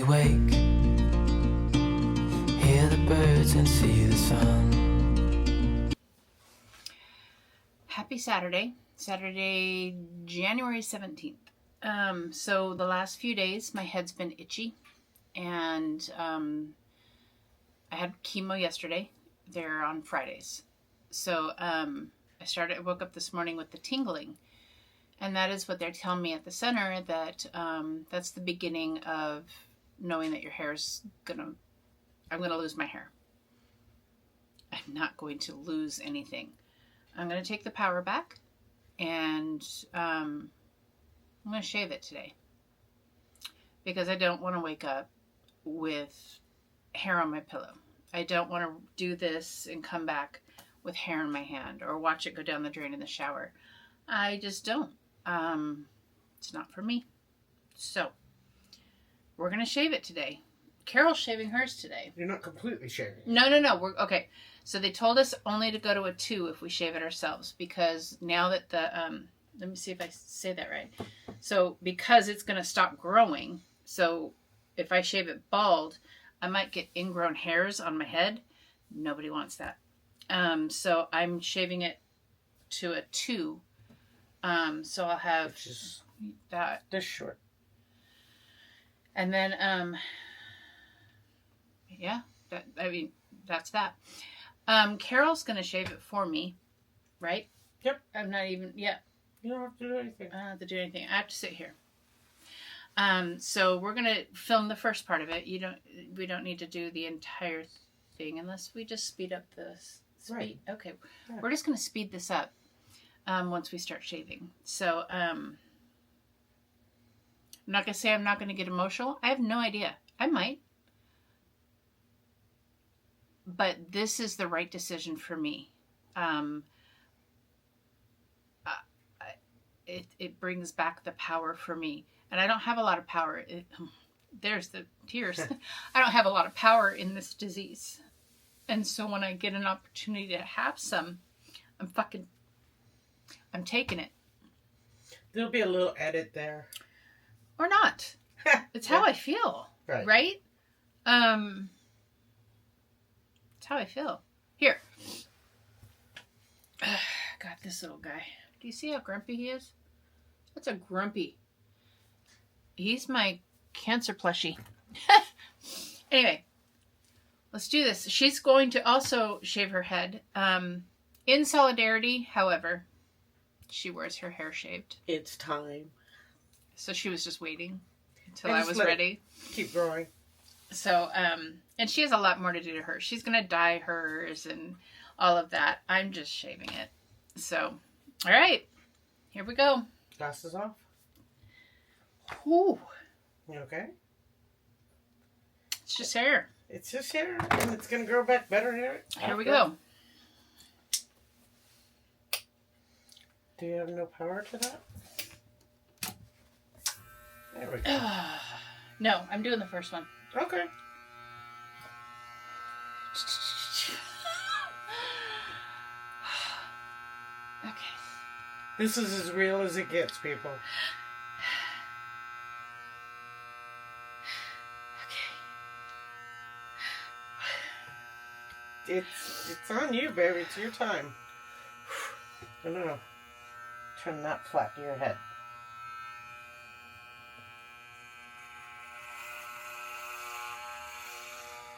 wake, hear the birds and see the sun. Happy Saturday, January 17th. So the last few days my head's been itchy, and I had chemo yesterday. They're on Fridays. So I woke up this morning with the tingling, and that is what they're telling me at the center, that that's the beginning of knowing that your hair's I'm gonna lose my hair. I'm not going to lose anything. I'm going to take the power back, and I'm going to shave it today, because I don't want to wake up with hair on my pillow. I don't want to do this and come back with hair in my hand, or watch it go down the drain in the shower. I just don't. It's not for me. So we're going to shave it today. Carol's shaving hers today. You're not completely shaving. No. We're okay. So they told us only to go to a 2 if we shave it ourselves, because now that the let me see if I say that right. So because it's going to stop growing, so if I shave it bald, I might get ingrown hairs on my head. Nobody wants that. So I'm shaving it to a 2. So I'll have that this short. And then yeah, that's that. Carol's gonna shave it for me, right? Yep. I'm not even yet. You don't have to do anything. I don't have to do anything. I have to sit here. So we're gonna film the first part of it. We don't need to do the entire thing unless we just speed up the speed. Right. Okay. Yeah. We're just gonna speed this up once we start shaving. So I'm not gonna say I'm not gonna get emotional. I have no idea. I might. But this is the right decision for me. It brings back the power for me. And I don't have a lot of power. There's the tears. I don't have a lot of power in this disease. And so when I get an opportunity to have some, I'm taking it. There'll be a little edit there. Or not. It's how I feel. Right? It's how I feel. Here. God, this little guy. Do you see how grumpy he is? That's a grumpy. He's my cancer plushie. Anyway, let's do this. She's going to also shave her head. In solidarity, however, she wears her hair shaved. It's time. So she was just waiting until I was ready. Keep growing. So, and she has a lot more to do to her. She's going to dye hers and all of that. I'm just shaving it. So, all right. Here we go. Glasses off. Whew. You okay? It's just hair. It's just hair, and it's going to grow back better hair. Here we go. Do you have no power to that? There we go. No, I'm doing the first one. Okay. Okay. This is as real as it gets, people. Okay. It's on you, baby. It's your time. No. Turn that flat to your head.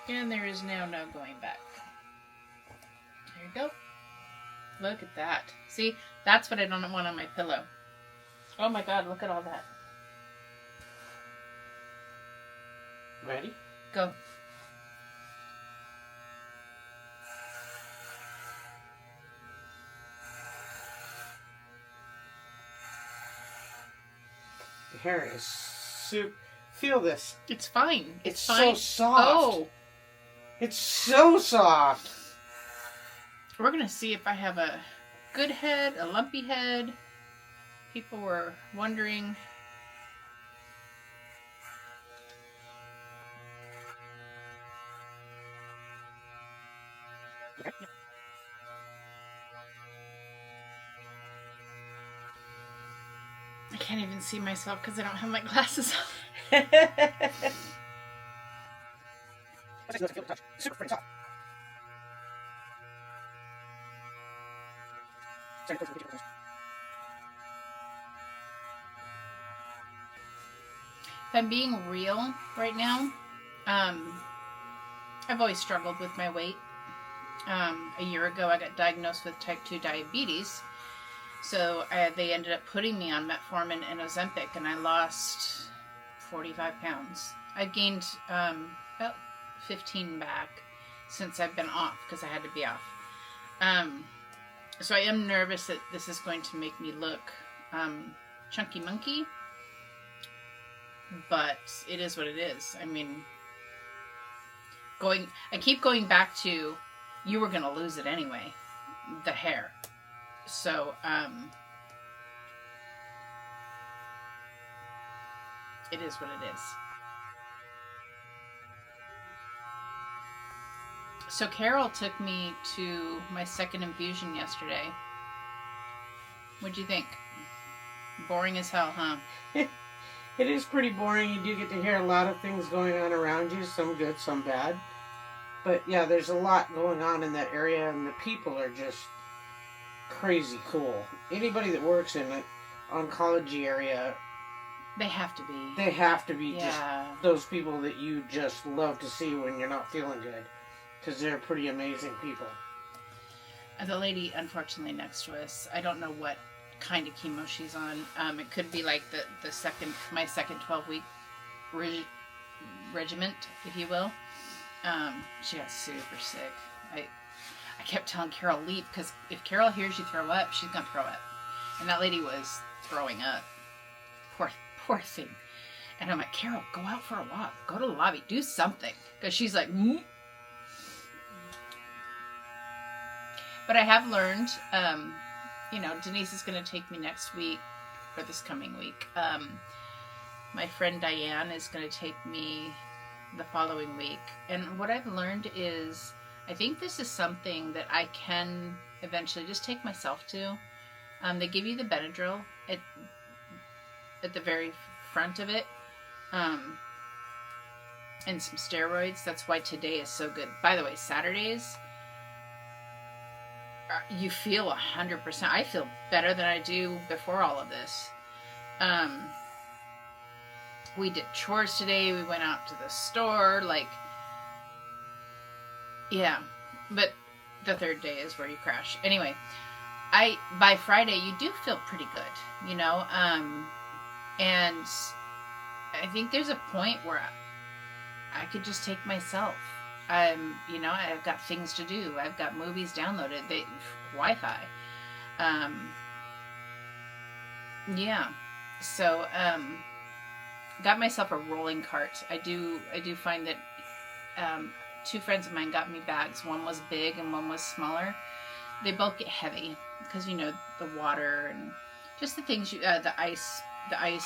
And there is now no going back. There you go. Look at that. See, that's what I don't want on my pillow. Oh my God, look at all that. Ready? Go. The hair is super. Feel this. It's fine. It's fine. so soft. Oh. It's so soft. We're going to see if I have a good head, a lumpy head. People were wondering. I can't even see myself because I don't have my glasses on. actually doesn't feel the touch. It's super freaking soft. Sorry, if I'm being real right now, I've always struggled with my weight. A year ago, I got diagnosed with type 2 diabetes. So they ended up putting me on metformin and Ozempic, and I lost 45 pounds. I've gained about 15 back since I've been off, because I had to be off. So I am nervous that this is going to make me look chunky monkey, but it is what it is. I mean, I keep going back to, you were going to lose it anyway, the hair. So, it is what it is. So Carol took me to my second infusion yesterday. What'd you think? Boring as hell, huh? It is pretty boring. You do get to hear a lot of things going on around you, some good, some bad. But yeah, there's a lot going on in that area, and the people are just crazy cool. Anybody that works in the oncology area, they have to be. They have to be, yeah. Just those people that you just love to see when you're not feeling good. Because they're pretty amazing people. The lady, unfortunately, next to us, I don't know what kind of chemo she's on. It could be like my second 12-week regiment, if you will. She got super sick. I kept telling Carol, leave, because if Carol hears you throw up, she's gonna throw up. And that lady was throwing up. Poor thing. And I'm like, Carol, go out for a walk. Go to the lobby. Do something. Because she's like, But I have learned, Denise is going to take me next week, or this coming week. My friend Diane is going to take me the following week. And what I've learned is, I think this is something that I can eventually just take myself to. They give you the Benadryl at the very front of it. And some steroids. That's why today is so good. By the way, Saturdays, you feel 100%. I feel better than I do before all of this. We did chores today. We went out to the store. Yeah. But the third day is where you crash. Anyway, by Friday, you do feel pretty good, and I think there's a point where I could just take myself. I've got things to do. I've got movies downloaded. Wi-Fi. Yeah. So, got myself a rolling cart. I do find that, two friends of mine got me bags. One was big and one was smaller. They both get heavy because, the water and just the things the ice. I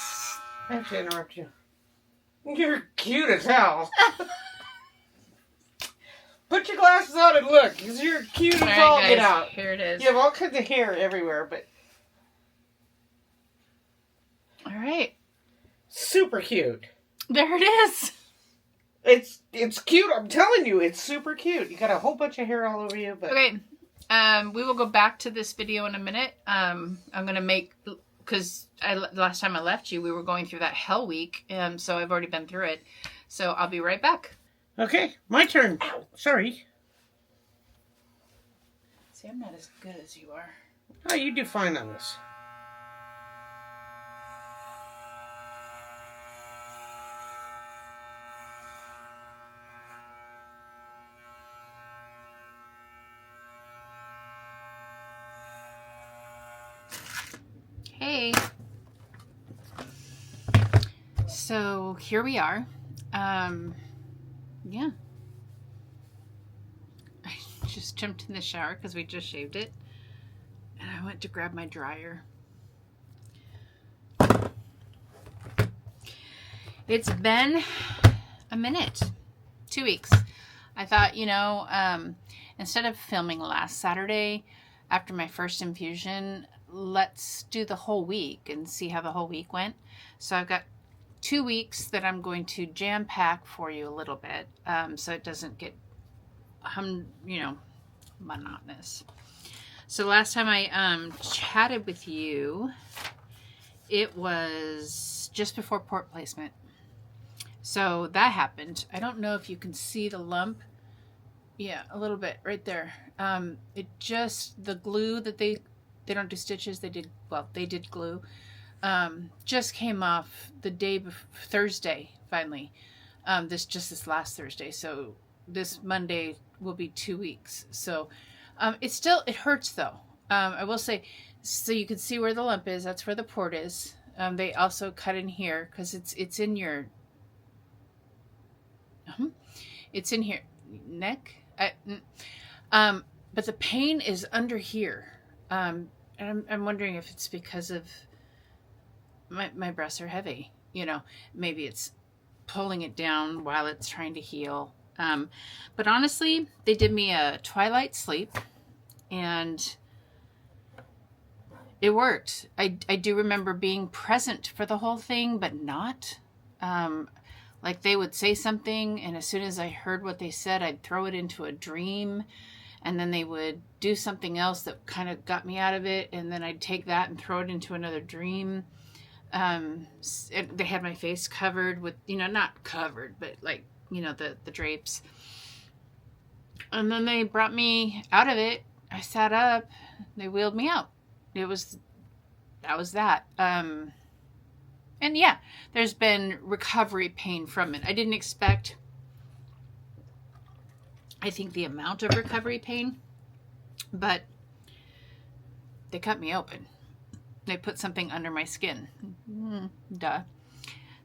have to interrupt you. You're cute as hell. Put your glasses on and look, because you're cute as all get out. Here it is. You have all kinds of hair everywhere, but... All right. Super cute. There it is. It's cute, I'm telling you, it's super cute. You got a whole bunch of hair all over you, but... Okay, we will go back to this video in a minute. I'm going to make... Because the last time I left you, we were going through that hell week, so I've already been through it. So I'll be right back. Okay, my turn. Ow, sorry. See, I'm not as good as you are. Oh, you do fine on this. Hey. So here we are. Yeah. I just jumped in the shower because we just shaved it. And I went to grab my dryer. It's been a minute. 2 weeks. I thought, instead of filming last Saturday after my first infusion, let's do the whole week and see how the whole week went. So I've got 2 weeks that I'm going to jam pack for you a little bit, so it doesn't get monotonous. So last time I chatted with you, it was just before port placement. So that happened. I don't know if you can see the lump. Yeah, a little bit right there. It just, the glue that they don't do stitches. They did glue. Just came off the day before, Thursday, finally. This last Thursday. So this Monday will be 2 weeks. So it hurts though. I will say, so you can see where the lump is. That's where the port is. They also cut in here because it's in your, it's in here, neck. But the pain is under here. And I'm wondering if it's because of my breasts are heavy, maybe it's pulling it down while it's trying to heal. But honestly, they did me a twilight sleep and it worked. I do remember being present for the whole thing, but not. Like they would say something, and as soon as I heard what they said, I'd throw it into a dream, and then they would do something else that kind of got me out of it, and then I'd take that and throw it into another dream. They had my face covered with, not covered, but like, the drapes. And then they brought me out of it. I sat up. They wheeled me out. That was that. And yeah, there's been recovery pain from it. I didn't expect, I think, the amount of recovery pain, but they cut me open. They put something under my skin. Duh.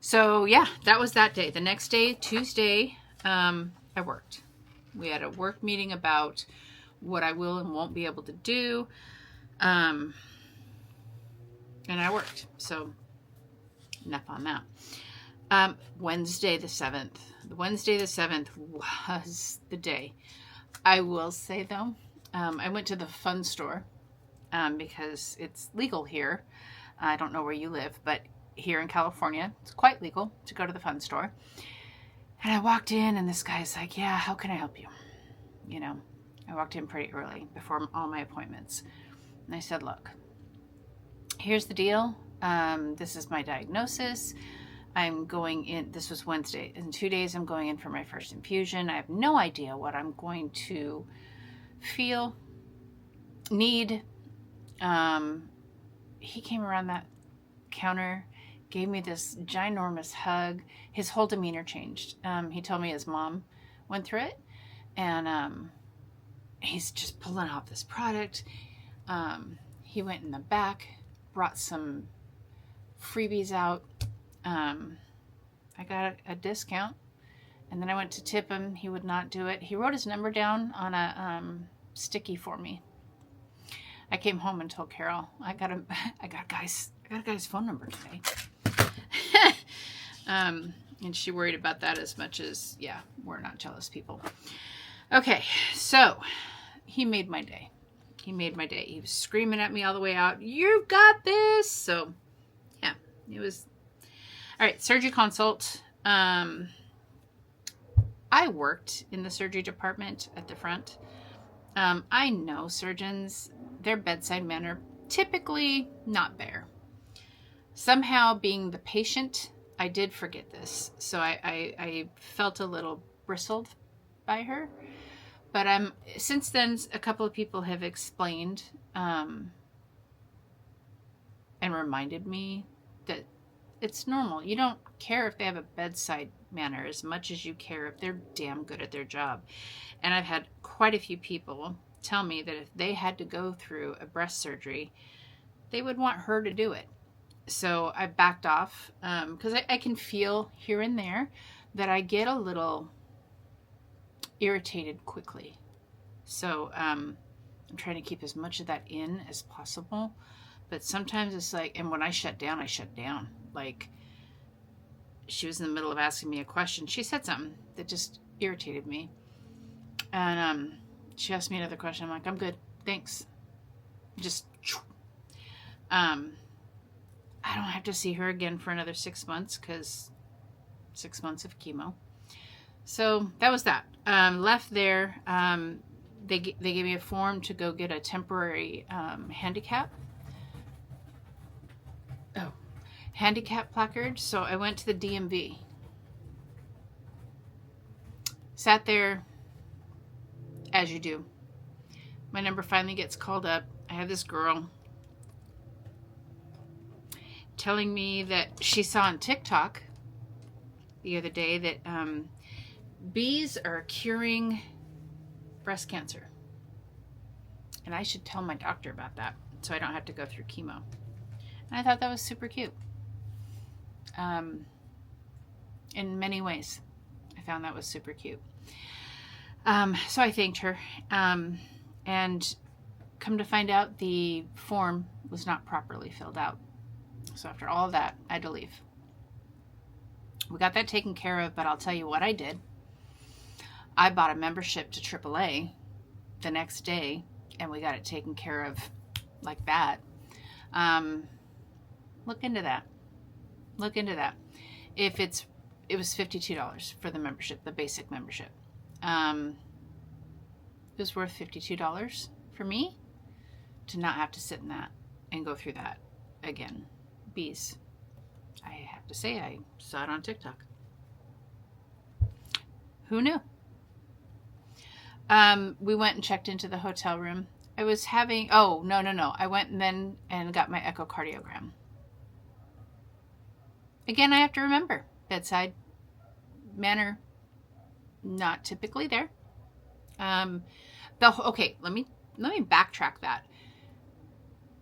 So yeah, that was that day. The next day, Tuesday, I worked. We had a work meeting about what I will and won't be able to do. And I worked. So enough on that. Wednesday the 7th. Wednesday the 7th was the day. I will say though, I went to the fun store because it's legal here. I don't know where you live, but here in California, it's quite legal to go to the fun store. And I walked in and this guy's like, yeah, how can I help you? I walked in pretty early before all my appointments. And I said, look, here's the deal. This is my diagnosis. I'm going in, this was Wednesday. In 2 days, I'm going in for my first infusion. I have no idea what I'm going to feel, need. He came around that counter, gave me this ginormous hug. His whole demeanor changed. He told me his mom went through it, and he's just pulling off this product. He went in the back, brought some freebies out. I got a discount, and then I went to tip him. He would not do it. He wrote his number down on a sticky for me. I came home and told Carol, I got a guy's phone number today. And she worried about that as much as, yeah, we're not jealous people. Okay, so he made my day. He made my day. He was screaming at me all the way out, "You've got this!" So, yeah, it was... All right, surgery consult. I worked in the surgery department at the front. I know surgeons, their bedside manner, typically not there. Somehow, being the patient, I did forget this. So I felt a little bristled by her. But since then, a couple of people have explained and reminded me that it's normal. You don't care if they have a bedside manner as much as you care if they're damn good at their job. And I've had quite a few people tell me that if they had to go through a breast surgery, they would want her to do it. So I backed off because I can feel here and there that I get a little irritated quickly. So I'm trying to keep as much of that in as possible. But sometimes it's like, and when I shut down, I shut down. Like, she was in the middle of asking me a question. She said something that just irritated me. And she asked me another question. I'm like, I'm good. Thanks. Just, I I don't have to see her again for another 6 months because 6 months of chemo. So that was that. Left there. They gave me a form to go get a temporary handicap placard. So I went to the DMV. Sat there, as you do. My number finally gets called up. I have this girl telling me that she saw on TikTok the other day that bees are curing breast cancer. And I should tell my doctor about that so I don't have to go through chemo. And I thought that was super cute. In many ways, I found that was super cute. So I thanked her. And come to find out, the form was not properly filled out. So after all of that, I had to leave. We got that taken care of, but I'll tell you what I did. I bought a membership to AAA the next day, and we got it taken care of like that. Look into that. Look into that. It was $52 for the membership, the basic membership. It was worth $52 for me to not have to sit in that and go through that again. Bees. I have to say, I saw it on TikTok. Who knew? We went and checked into the hotel room. I was having, no. I went and got my echocardiogram. Again, I have to remember, bedside manner, not typically there. Okay, let me backtrack that.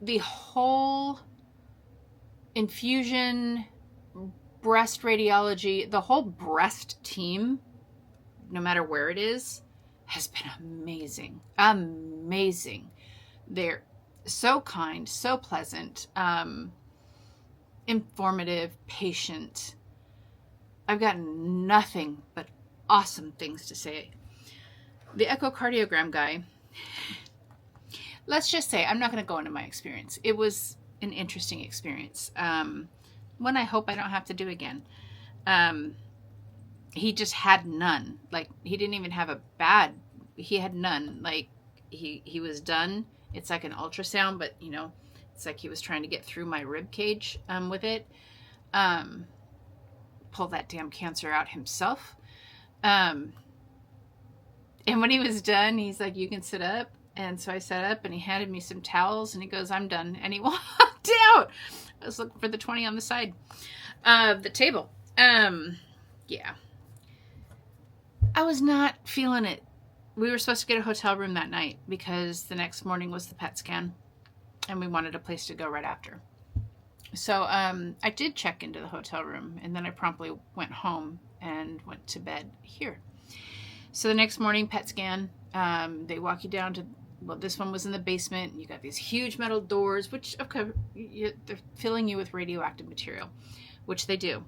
The whole infusion, breast radiology, the whole breast team, no matter where it is, has been amazing. Amazing. They're so kind, so pleasant, informative, patient. I've got nothing but awesome things to say. The echocardiogram guy, let's just say, I'm not going to go into my experience. It was an interesting experience. One I hope I don't have to do again. He just had none. Like, he didn't even have he had none. Like, he was done. It's like an ultrasound, but, it's like he was trying to get through my rib cage with it. Pull that damn cancer out himself. And when he was done, he's like, you can sit up. And so I sat up, and he handed me some towels, and he goes, I'm done. And he walked out. I was looking for the 20 on the side of the table. Yeah. I was not feeling it. We were supposed to get a hotel room that night because the next morning was the PET scan, and we wanted a place to go right after. So I did check into the hotel room, and then I promptly went home and went to bed here. So the next morning, PET scan, they walk you down to, this one was in the basement. You got these huge metal doors, which, okay, they're filling you with radioactive material, which they do.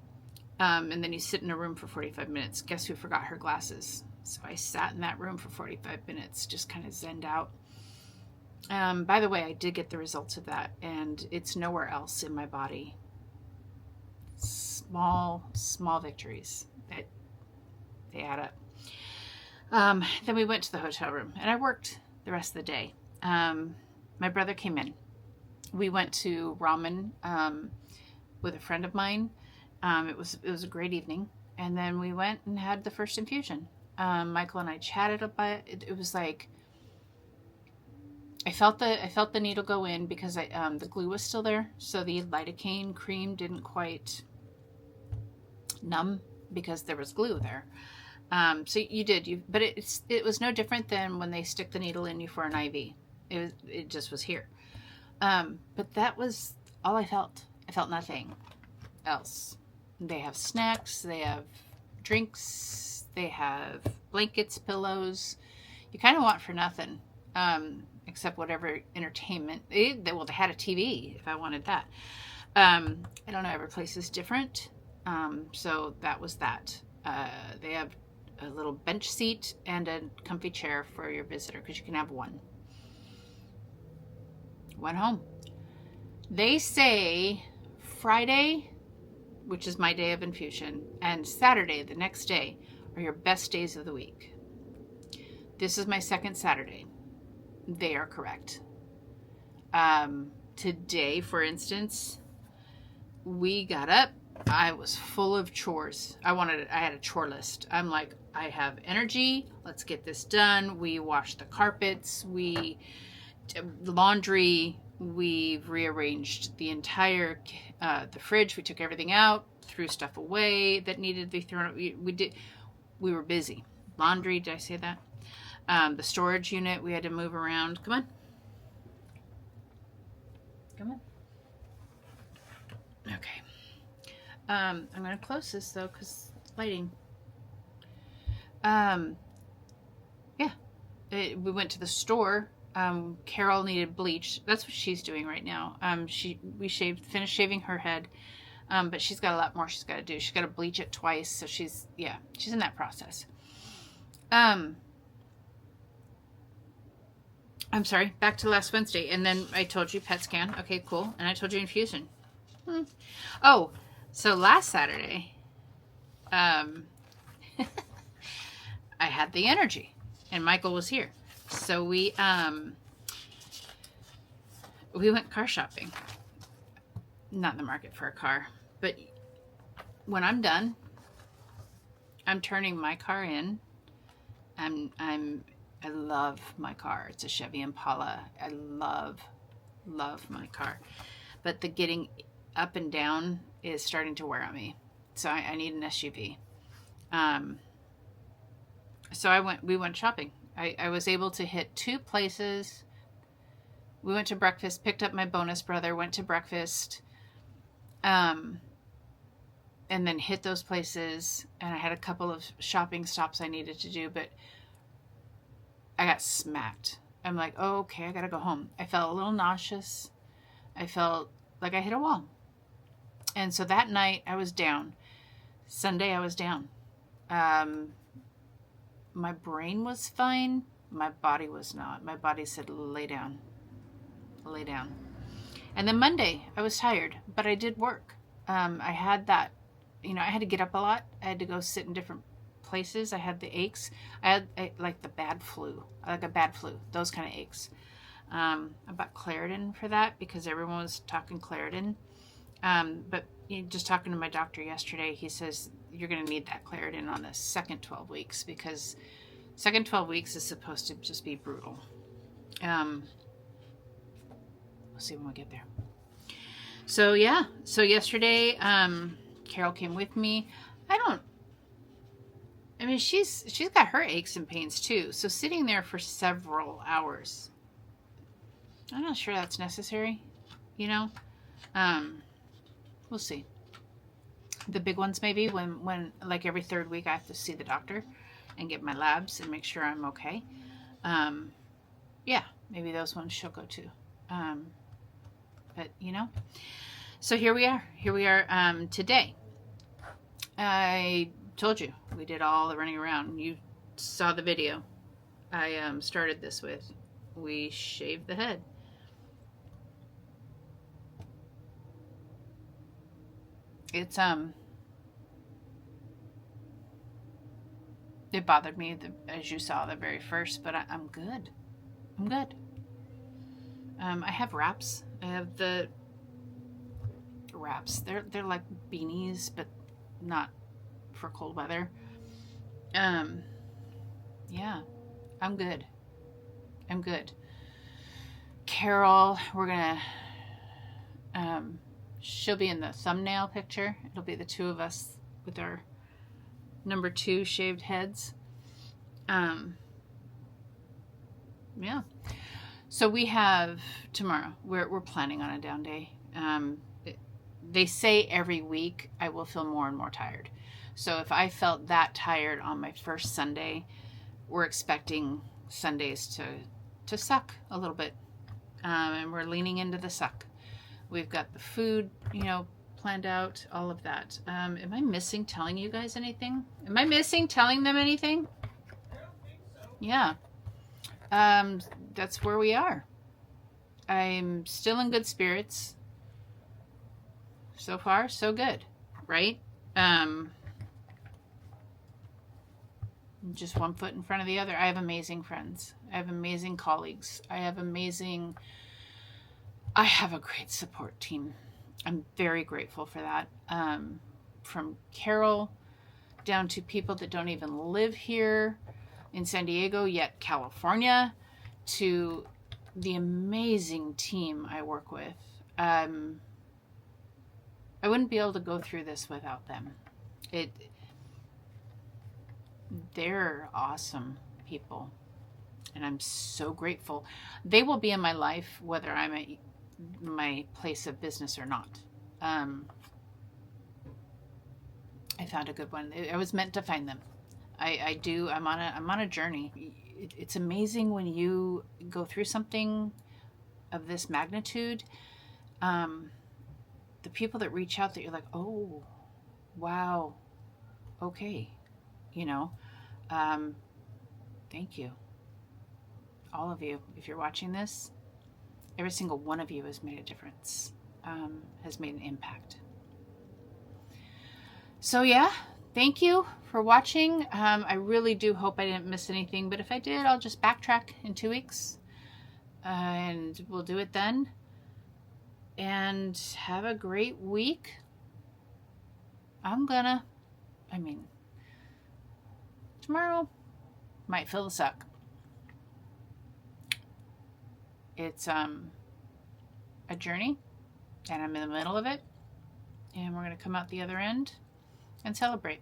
And then you sit in a room for 45 minutes. Guess who forgot her glasses? So I sat in that room for 45 minutes, just kind of zenned out. By the way, I did get the results of that, and it's nowhere else in my body. Small victories that they add up. Then we went to the hotel room, and I worked the rest of the day. My brother came in. We went to ramen with a friend of mine. It was a great evening, and then we went and had the first infusion. Michael and I chatted about it. It was like I felt the needle go in because the glue was still there, so the lidocaine cream didn't quite numb because there was glue there. So but it was no different than when they stick the needle in you for an IV. It just was here. But that was all I felt. I felt nothing else. They have snacks, they have drinks, they have blankets, pillows. You kind of want for nothing, except whatever entertainment. They had a TV if I wanted that. I don't know, every place is different. So that was that. They have a little bench seat and a comfy chair for your visitor, because you can have one. Went home. They say Friday, which is my day of infusion, and Saturday, the next day, are your best days of the week. This is my second Saturday. They are correct. Today, for instance, we got up. I was full of chores. I had a chore list. I'm like, I have energy. Let's get this done. We washed the carpets. We laundry. We've rearranged the entire the fridge. We took everything out, threw stuff away that needed to be thrown. We were busy. Laundry. Did I say that? The storage unit. We had to move around. Come on. Come on. Okay. I'm going to close this though, because lighting. Yeah. We went to the store. Carol needed bleach. That's what she's doing right now. We finished shaving her head. But she's got a lot more she's got to do. She's got to bleach it twice. So she's in that process. I'm sorry, back to last Wednesday. And then I told you PET scan. Okay, cool. And I told you infusion. Oh, so last Saturday, I had the energy and Michael was here. So we went car shopping. Not in the market for a car, but when I'm done, I'm turning my car in. I love my car. It's a Chevy Impala. I love my car. But the getting up and down is starting to wear on me. So I need an SUV. So we went shopping. I was able to hit 2 places. We went to breakfast, picked up my bonus brother, went to breakfast, and then hit those places. And I had a couple of shopping stops I needed to do, but I got smacked. I'm like, oh, okay, I gotta go home. I felt a little nauseous. I felt like I hit a wall. And so that night I was down. Sunday I was down. My brain was fine. My body was not. My body said, lay down. Lay down. And then Monday I was tired, but I did work. I had that, I had to get up a lot. I had to go sit in different places. I had the aches. I had like a bad flu, those kind of aches. I bought Claritin for that because everyone was talking Claritin. But just talking to my doctor yesterday, he says you're going to need that Claritin on the second 12 weeks because second 12 weeks is supposed to just be brutal. We'll see when we get there. So yeah, so yesterday, Carol came with me. She's got her aches and pains too. So sitting there for several hours, I'm not sure that's necessary, We'll see. The big ones maybe when like every 3rd week I have to see the doctor and get my labs and make sure I'm okay. Yeah, maybe those ones she'll go to. But so here we are today. I told you we did all the running around. You saw the video I started this with. We shaved the head. It's it bothered me as you saw the very first, but I'm good. I have wraps. I have the wraps. They're like beanies, but not for cold weather. Yeah, I'm good. Carol, we're gonna she'll be in the thumbnail picture. It'll be the 2 of us with our number 2 shaved heads. Yeah. So we have tomorrow. We're planning on a down day. They say every week I will feel more and more tired. So if I felt that tired on my first Sunday, we're expecting Sundays to suck a little bit. And we're leaning into the suck. We've got the food, planned out, all of that. Am I missing telling you guys anything? Am I missing telling them anything? I don't think so. Yeah. That's where we are. I'm still in good spirits. So far, so good, right? Just one foot in front of the other. I have amazing friends. I have amazing colleagues. I have a great support team. I'm very grateful for that. From Carol down to people that don't even live here in San Diego, yet California, to the amazing team I work with. I wouldn't be able to go through this without them. They're awesome people, and I'm so grateful. They will be in my life whether I'm at my place of business or not. I found a good one. I was meant to find them. I do. I'm on a journey. It's amazing when you go through something of this magnitude. The people that reach out that you're like, oh, wow, okay, thank you, all of you. If you're watching this, every single one of you has made a difference, has made an impact. So yeah, thank you for watching. I really do hope I didn't miss anything, but if I did, I'll just backtrack in 2 weeks, and we'll do it then. And have a great week. Tomorrow might fill the suck. It's a journey, and I'm in the middle of it, and we're going to come out the other end and celebrate.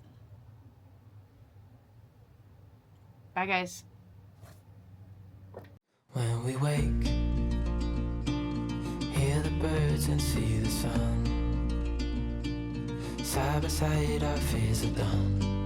Bye, guys. When we wake, hear the birds and see the sun. Side by side our fears are done.